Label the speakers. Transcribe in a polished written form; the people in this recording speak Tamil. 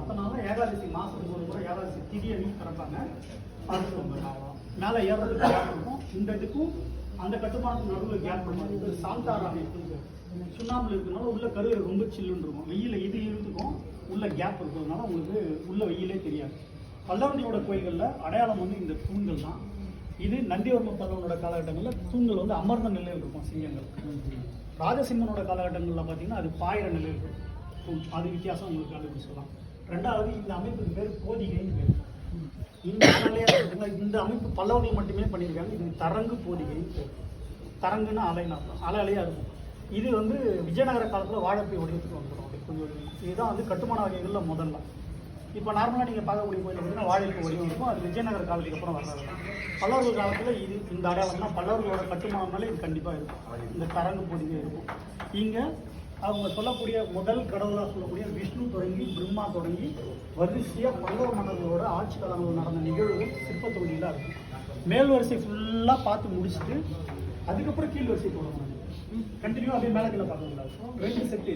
Speaker 1: மற்ற நாள் ஏகாதசி மாதத்துக்கு ஒரு முறை ஏகாதசி திதி அன்னைக்கு திறப்பாங்க. பார்த்துட்டு வந்துடலாம். மேலே ஏறதுக்கு கேப் இருக்கும். இந்த இதுக்கும் அந்த கட்டுமானத்துக்கு நடுவில் கேப் இருக்கும். இது சாந்தாரா அமைப்பு சுண்ணாம்பில் இருக்கிறதுனால உள்ள கருவை ரொம்ப சில்லுன்னு இருக்கும். வெயில இது இருந்துக்கும் உள்ள கேப் இருக்கிறதுனால உங்களுக்கு உள்ள வெயிலே தெரியாது. பல்லவனியோட கோயில்களில் அடையாளம் வந்து இந்த தூண்கள் தான். இது நந்திவர்ம பல்லவனோட காலகட்டங்களில் தூண்கள் வந்து அமர்ந்த நிலையில் இருக்கும் சிங்கங்கள். ராஜசிம்மனோட காலகட்டங்களில் பார்த்தீங்கன்னா அது பாயிர நிலையில் இருக்கும் தூண். அது வித்தியாசம் உங்களுக்கு கண்டுபிடிச்சிடலாம். ரெண்டாவது இந்த அமைப்புக்கு பேர் போதிகைன்னு பேர். இந்த அலையா இந்த அமைப்பு பல்லவர்கள் மட்டுமே பண்ணியிருக்காங்க. இது தரங்கு போதிகைன்னு பேர். தரங்குன்னா அலைனா அலை அலையாக இருக்கும். இது வந்து விஜயநகர காலத்தில் வாழைப்பை வடிவத்துக்கு வந்துடும். அப்படி கொஞ்சம் இதுதான் வந்து கட்டுமான வகைகளில் முதல்ல. இப்போ நார்மலாக நீங்கள் பார்க்கக்கூடிய கோயில் பார்த்தீங்கன்னா வாழைப்பு வடிவம் இருக்கும். அது விஜயநகர காலத்துக்கு அப்புறம் வர்றது. பல்லவர்கள் காலத்தில் இது இந்த அடையாளம்னா பல்லவர்களோட கட்டுமானம்னால இது கண்டிப்பாக இருக்கும். இந்த தரங்கு பொதிகை இருக்கும். இங்கே அவங்க சொல்லக்கூடிய முதல் கடவுளாக சொல்லக்கூடிய விஷ்ணு தொடங்கி பிரம்மா தொடங்கி வரிசையாக பல்லவ மன்னர்களோட ஆட்சி காலங்கள் நடந்த நிகழ்வுகள் சிற்ப தொகுதியில் இருக்கும். மேல் வரிசை ஃபுல்லாக பார்த்து முடிச்சுட்டு அதுக்கப்புறம் கீழ் வரிசை போடணும். கண்டினியூ அப்படியே மேலே கீழே பார்க்க கூடாது. 2 செட்டு.